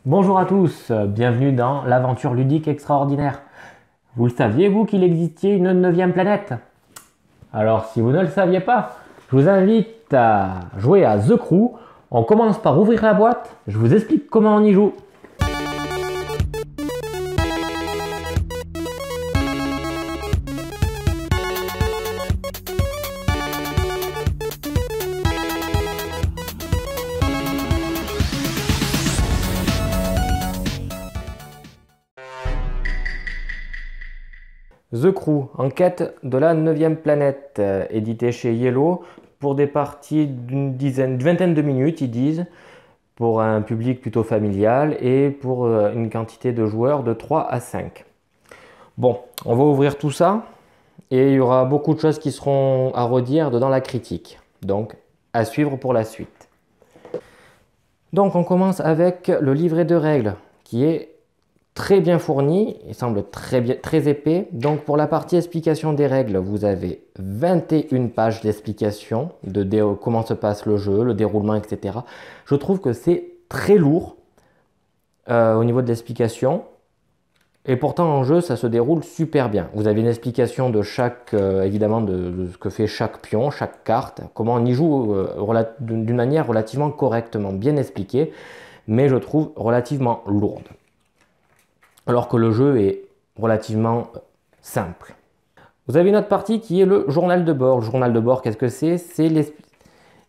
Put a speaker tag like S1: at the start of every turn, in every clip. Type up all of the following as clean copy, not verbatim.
S1: Bonjour à tous, bienvenue dans l'aventure ludique extraordinaire. Vous le saviez, vous, qu'il existait une neuvième planète? Alors, si vous ne le saviez pas, je vous invite à jouer à The Crew. On commence par ouvrir la boîte, je vous explique comment on y joue. The Crew, en quête de la neuvième planète, édité chez Yellow, pour des parties d'une vingtaine de minutes, ils disent, pour un public plutôt familial et pour une quantité de joueurs de 3 à 5. Bon, on va ouvrir tout ça et il y aura beaucoup de choses qui seront à redire dans la critique. Donc, à suivre pour la suite. Donc, on commence avec le livret de règles qui est très bien fourni, il semble très épais. Donc pour la partie explication des règles, vous avez 21 pages d'explication de comment se passe le jeu, le déroulement, etc. Je trouve que c'est très lourd au niveau de l'explication. Et pourtant en jeu, ça se déroule super bien. Vous avez une explication de chaque, évidemment, de ce que fait chaque pion, chaque carte, comment on y joue d'une manière relativement correctement, bien expliquée, mais je trouve relativement lourde. Alors que le jeu est relativement simple. Vous avez une autre partie qui est le journal de bord. Le journal de bord, qu'est-ce que c'est? C'est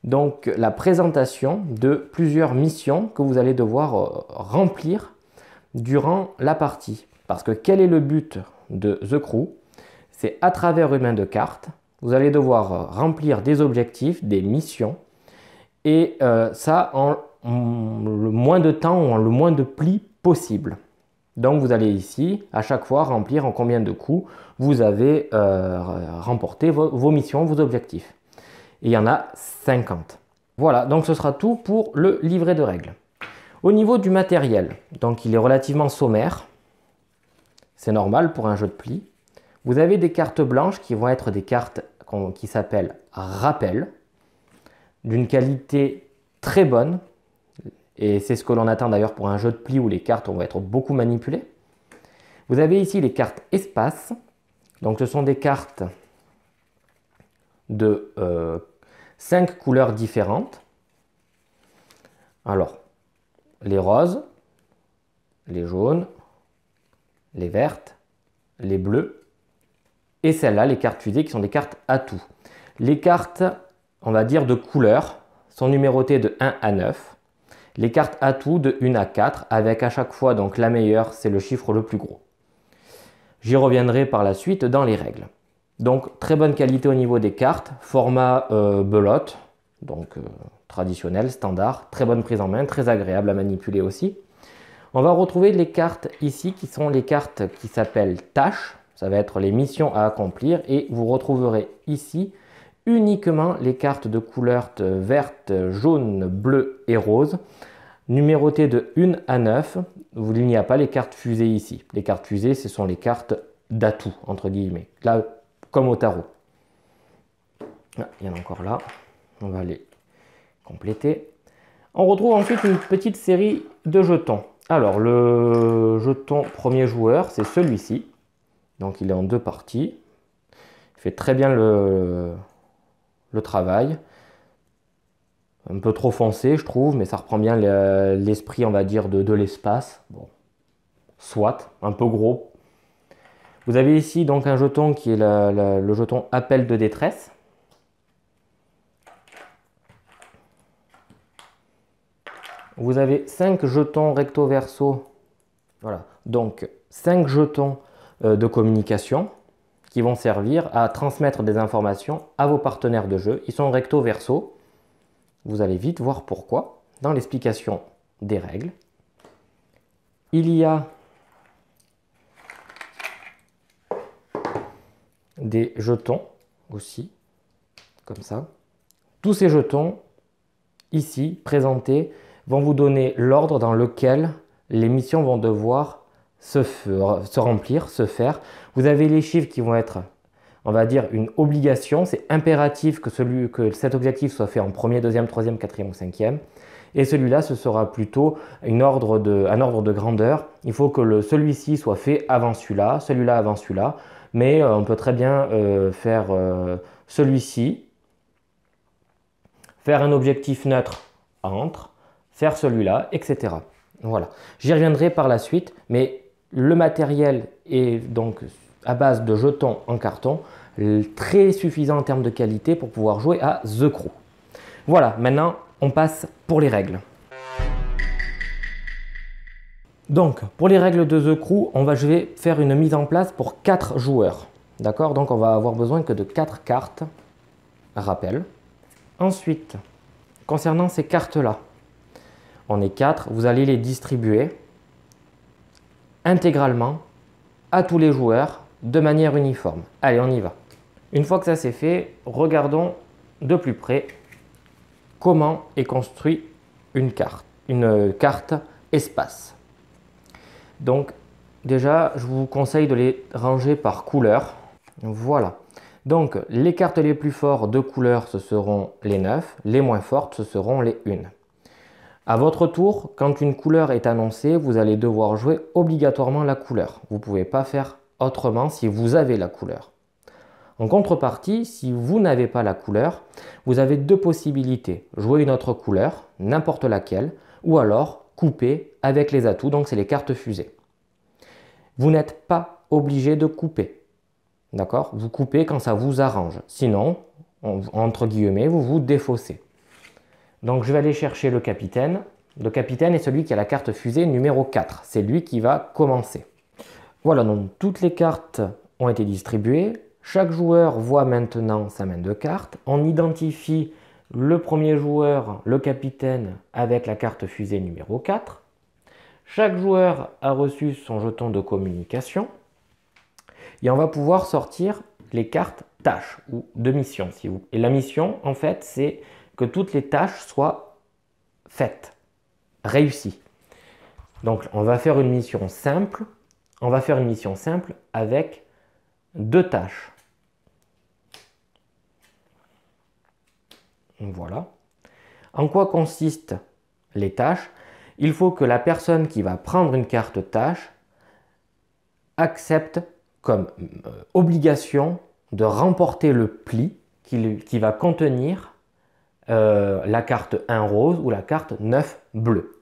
S1: donc la présentation de plusieurs missions que vous allez devoir remplir durant la partie. Parce que quel est le but de The Crew? C'est à travers une main de cartes, vous allez devoir remplir des objectifs, des missions, et ça en le moins de temps ou en le moins de plis possible. Donc vous allez ici, à chaque fois, remplir en combien de coups vous avez remporté vos missions, vos objectifs. Et il y en a 50. Voilà, donc ce sera tout pour le livret de règles. Au niveau du matériel, donc il est relativement sommaire. C'est normal pour un jeu de pli. Vous avez des cartes blanches qui vont être des cartes qui s'appellent rappel, d'une qualité très bonne. Et c'est ce que l'on attend d'ailleurs pour un jeu de pli où les cartes vont être beaucoup manipulées. Vous avez ici les cartes espace. Donc ce sont des cartes de 5 couleurs différentes. Alors, les roses, les jaunes, les vertes, les bleues et celles-là, les cartes fusées qui sont des cartes atouts. Les cartes, on va dire de couleur, sont numérotées de 1 à 9. Les cartes atouts de 1 à 4, avec à chaque fois donc la meilleure, c'est le chiffre le plus gros. J'y reviendrai par la suite dans les règles. Donc très bonne qualité au niveau des cartes, format belote, donc traditionnel, standard, très bonne prise en main, très agréable à manipuler aussi. On va retrouver les cartes ici qui sont les cartes qui s'appellent tâches, ça va être les missions à accomplir et vous retrouverez ici uniquement les cartes de couleurs verte, jaune, bleu et rose, numérotées de 1 à 9. Il n'y a pas les cartes fusées ici. Les cartes fusées, ce sont les cartes d'atout, entre guillemets. Là, comme au tarot. Ah, il y en a encore là. On va les compléter. On retrouve ensuite une petite série de jetons. Alors, le jeton premier joueur, c'est celui-ci. Donc, il est en 2 parties. Il fait très bien le travail. Un peu trop foncé, je trouve, mais ça reprend bien l'esprit, on va dire, de l'espace. Bon, soit, un peu gros. Vous avez ici donc un jeton qui est le jeton appel de détresse. Vous avez 5 jetons recto verso. Voilà, donc 5 jetons de communication qui vont servir à transmettre des informations à vos partenaires de jeu. Ils sont recto verso. Vous allez vite voir pourquoi dans l'explication des règles. Il y a des jetons aussi, comme ça. Tous ces jetons, ici, présentés, vont vous donner l'ordre dans lequel les missions vont devoir se remplir, se faire. Vous avez les chiffres qui vont être, on va dire, une obligation. C'est impératif que cet objectif soit fait en premier, deuxième, troisième, quatrième ou cinquième. Et celui-là, ce sera plutôt un ordre de grandeur. Il faut que celui-ci soit fait avant celui-là avant celui-là. Mais on peut très bien faire celui-ci, faire un objectif neutre entre, faire celui-là, etc. Voilà. J'y reviendrai par la suite, mais le matériel est donc à base de jetons en carton, très suffisant en termes de qualité pour pouvoir jouer à The Crew. Voilà, maintenant on passe pour les règles. Donc, pour les règles de The Crew, je vais faire une mise en place pour 4 joueurs. D'accord? Donc, on va avoir besoin que de 4 cartes. Rappel. Ensuite, concernant ces cartes-là, on est 4, vous allez les distribuer intégralement à tous les joueurs de manière uniforme. Allez, on y va. Une fois que ça c'est fait, regardons de plus près comment est construite une carte espace. Donc déjà, je vous conseille de les ranger par couleur. Voilà. Donc les cartes les plus fortes de couleur, ce seront les 9. Les moins fortes, ce seront les 1. À votre tour, quand une couleur est annoncée, vous allez devoir jouer obligatoirement la couleur. Vous ne pouvez pas faire autrement si vous avez la couleur. En contrepartie, si vous n'avez pas la couleur, vous avez 2 possibilités. Jouer une autre couleur, n'importe laquelle, ou alors couper avec les atouts, donc c'est les cartes fusées. Vous n'êtes pas obligé de couper. D'accord? Vous coupez quand ça vous arrange. Sinon, entre guillemets, vous vous défaussez. Donc je vais aller chercher le capitaine. Le capitaine est celui qui a la carte fusée numéro 4. C'est lui qui va commencer. Voilà, donc toutes les cartes ont été distribuées. Chaque joueur voit maintenant sa main de cartes. On identifie le premier joueur, le capitaine, avec la carte fusée numéro 4. Chaque joueur a reçu son jeton de communication. Et on va pouvoir sortir les cartes tâches ou de mission. Et la mission, en fait, c'est que toutes les tâches soient faites, réussies. Donc, on va faire une mission simple. On va faire une mission simple avec 2 tâches. Voilà. En quoi consistent les tâches? Il faut que la personne qui va prendre une carte tâche accepte comme obligation de remporter le pli qui va contenir la carte 1 rose ou la carte 9 bleue.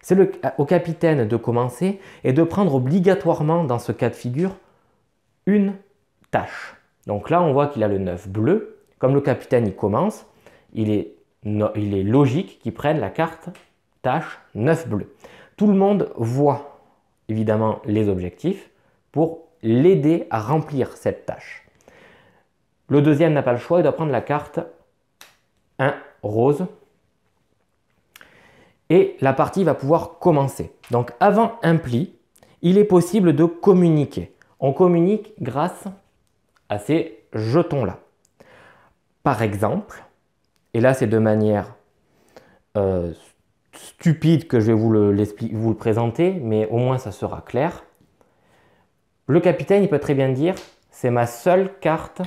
S1: C'est au capitaine de commencer et de prendre obligatoirement dans ce cas de figure une tâche. Donc là, on voit qu'il a le 9 bleu. Comme le capitaine il commence, il est logique qu'il prenne la carte tâche 9 bleu. Tout le monde voit évidemment les objectifs pour l'aider à remplir cette tâche. Le deuxième n'a pas le choix, il doit prendre la carte 1 rose et la partie va pouvoir commencer. Donc avant un pli, il est possible de communiquer. On communique grâce à ces jetons-là. Par exemple, et là c'est de manière stupide que je vais vous le présenter, mais au moins ça sera clair. Le capitaine, il peut très bien dire, c'est ma seule carte,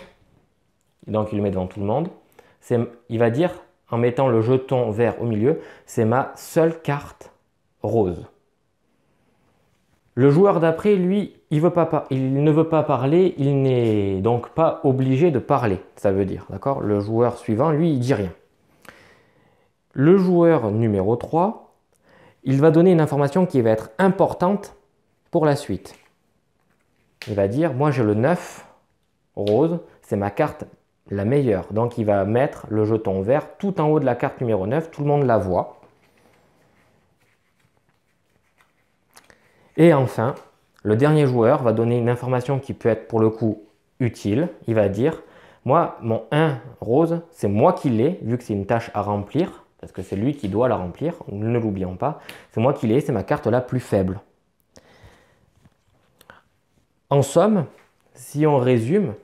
S1: donc il le met devant tout le monde, il va dire, en mettant le jeton vert au milieu, c'est ma seule carte rose. Le joueur d'après, lui, il ne veut pas parler, il n'est donc pas obligé de parler, ça veut dire, d'accord? Le joueur suivant, lui, il dit rien. Le joueur numéro 3, il va donner une information qui va être importante pour la suite. Il va dire, moi j'ai le 9 rose, c'est ma carte la meilleure. Donc il va mettre le jeton vert tout en haut de la carte numéro 9, tout le monde la voit. Et enfin, le dernier joueur va donner une information qui peut être pour le coup utile. Il va dire, moi mon 1 rose, c'est moi qui l'ai, vu que c'est une tâche à remplir, parce que c'est lui qui doit la remplir, ne l'oublions pas. C'est moi qui l'ai, c'est ma carte la plus faible. En somme, si on résume,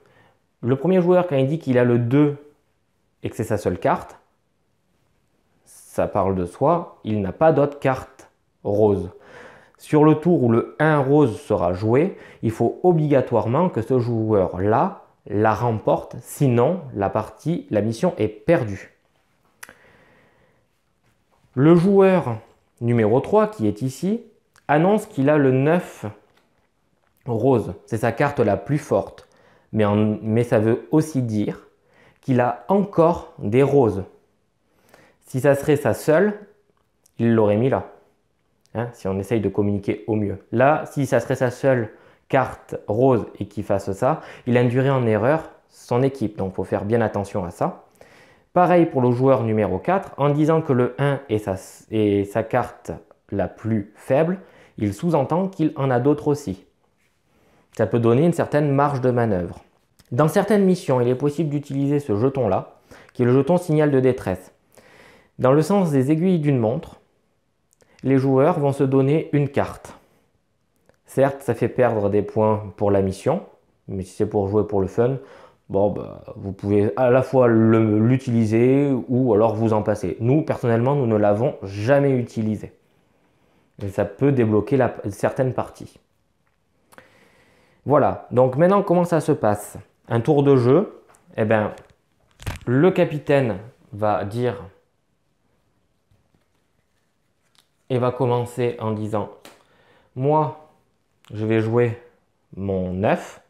S1: le premier joueur, quand il dit qu'il a le 2 et que c'est sa seule carte, ça parle de soi, il n'a pas d'autre carte rose. Sur le tour où le 1 rose sera joué, il faut obligatoirement que ce joueur-là la remporte, sinon la mission est perdue. Le joueur numéro 3, qui est ici, annonce qu'il a le 9 rose. C'est sa carte la plus forte. Mais ça veut aussi dire qu'il a encore des roses. Si ça serait sa seule, il l'aurait mis là. Hein, si on essaye de communiquer au mieux. Là, si ça serait sa seule carte rose et qu'il fasse ça, il induirait en erreur son équipe. Donc, il faut faire bien attention à ça. Pareil pour le joueur numéro 4, en disant que le 1 est sa carte la plus faible, il sous-entend qu'il en a d'autres aussi. Ça peut donner une certaine marge de manœuvre. Dans certaines missions, il est possible d'utiliser ce jeton-là, qui est le jeton signal de détresse. Dans le sens des aiguilles d'une montre, les joueurs vont se donner une carte. Certes, ça fait perdre des points pour la mission, mais si c'est pour jouer pour le fun, bon, vous pouvez à la fois l'utiliser ou alors vous en passer. Nous, personnellement, nous ne l'avons jamais utilisé. Et ça peut débloquer certaines parties. Voilà, donc maintenant, comment ça se passe? Un tour de jeu, eh bien, le capitaine va dire et va commencer en disant « Moi, je vais jouer mon 9. »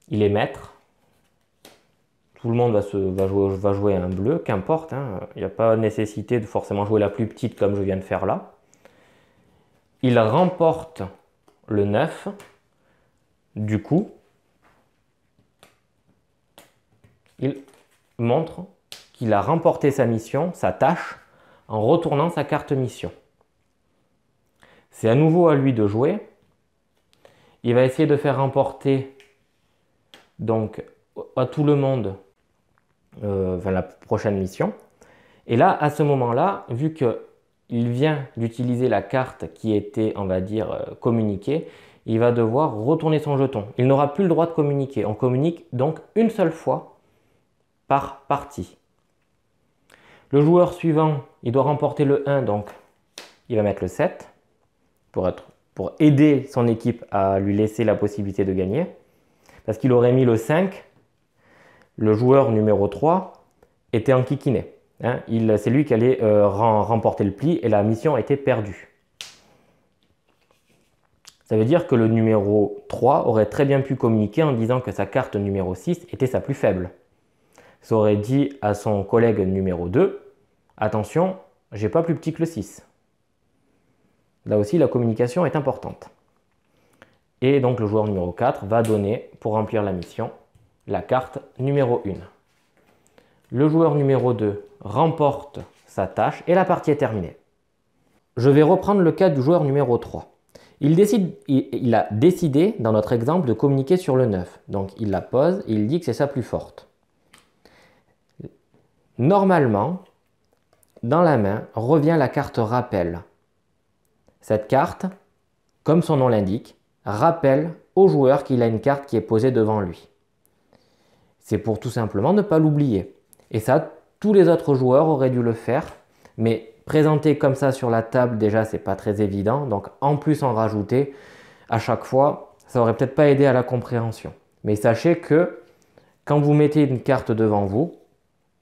S1: Il est maître. Tout le monde va jouer un bleu, qu'importe. Hein. Il n'y a pas nécessité de forcément jouer la plus petite comme je viens de faire là. Il remporte le 9. Du coup, il montre qu'il a remporté sa mission, sa tâche, en retournant sa carte mission. C'est à nouveau à lui de jouer. Il va essayer de faire remporter donc à tout le monde la prochaine mission. Et là, à ce moment-là, vu qu'il vient d'utiliser la carte qui était, on va dire, communiquée, il va devoir retourner son jeton. Il n'aura plus le droit de communiquer. On communique donc une seule fois par partie. Le joueur suivant, il doit remporter le 1, donc il va mettre le 7 pour aider son équipe à lui laisser la possibilité de gagner. Parce qu'il aurait mis le 5, le joueur numéro 3 était enquiquiné. Hein, c'est lui qui allait remporter le pli et la mission était perdue. Ça veut dire que le numéro 3 aurait très bien pu communiquer en disant que sa carte numéro 6 était sa plus faible. Ça aurait dit à son collègue numéro 2, attention, j'ai pas plus petit que le 6. Là aussi, la communication est importante. Et donc le joueur numéro 4 va donner, pour remplir la mission, la carte numéro 1. Le joueur numéro 2 remporte sa tâche et la partie est terminée. Je vais reprendre le cas du joueur numéro 3. Il a décidé, dans notre exemple, de communiquer sur le 9. Donc il la pose et il dit que c'est sa plus forte. Normalement, dans la main, revient la carte rappel. Cette carte, comme son nom l'indique, rappelle au joueur qu'il a une carte qui est posée devant lui. C'est pour tout simplement ne pas l'oublier. Et ça, tous les autres joueurs auraient dû le faire, mais présenter comme ça sur la table, déjà, c'est pas très évident. Donc, en plus, en rajouter à chaque fois, ça aurait peut-être pas aidé à la compréhension. Mais sachez que quand vous mettez une carte devant vous,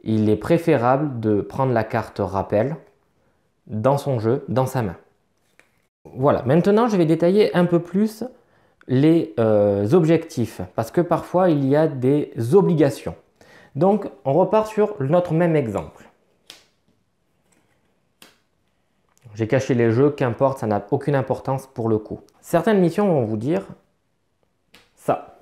S1: il est préférable de prendre la carte rappel dans son jeu, dans sa main. Voilà, maintenant je vais détailler un peu plus les objectifs, parce que parfois il y a des obligations. Donc on repart sur notre même exemple. J'ai caché les jeux, qu'importe, ça n'a aucune importance pour le coup. Certaines missions vont vous dire ça.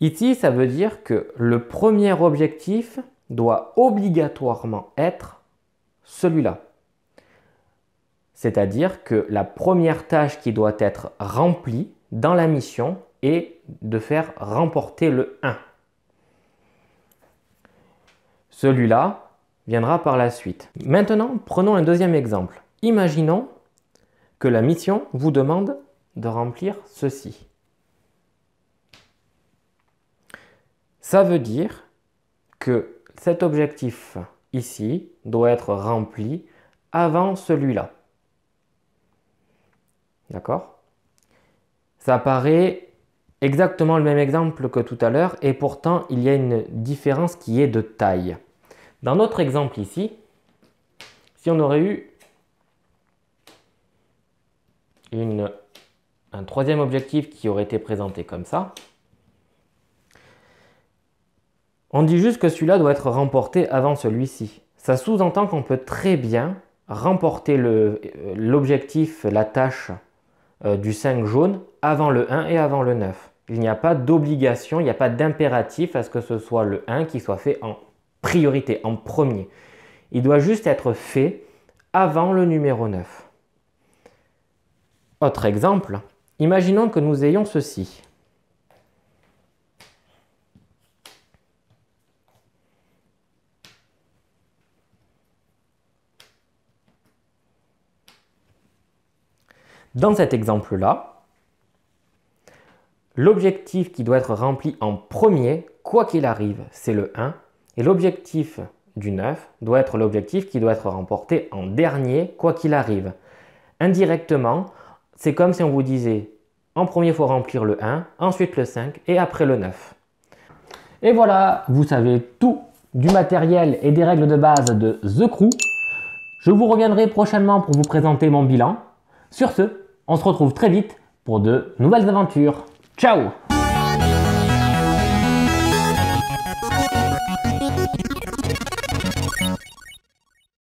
S1: Ici, ça veut dire que le premier objectif doit obligatoirement être celui-là. C'est-à-dire que la première tâche qui doit être remplie dans la mission est de faire remporter le 1. Celui-là viendra par la suite. Maintenant, prenons un deuxième exemple. Imaginons que la mission vous demande de remplir ceci. Ça veut dire que cet objectif ici doit être rempli avant celui-là. D'accord? Ça paraît exactement le même exemple que tout à l'heure et pourtant il y a une différence qui est de taille. Dans notre exemple ici, si on aurait eu un troisième objectif qui aurait été présenté comme ça, on dit juste que celui-là doit être remporté avant celui-ci. Ça sous-entend qu'on peut très bien remporter l'objectif, la tâche du 5 jaune avant le 1 et avant le 9. Il n'y a pas d'obligation, il n'y a pas d'impératif à ce que ce soit le 1 qui soit fait en priorité, en premier. Il doit juste être fait avant le numéro 9. Autre exemple, imaginons que nous ayons ceci. Dans cet exemple-là, l'objectif qui doit être rempli en premier, quoi qu'il arrive, c'est le 1. Et l'objectif du 9 doit être l'objectif qui doit être remporté en dernier, quoi qu'il arrive. Indirectement, c'est comme si on vous disait, en premier, il faut remplir le 1, ensuite le 5 et après le 9. Et voilà, vous savez tout du matériel et des règles de base de The Crew. Je vous reviendrai prochainement pour vous présenter mon bilan. Sur ce, on se retrouve très vite pour de nouvelles aventures. Ciao!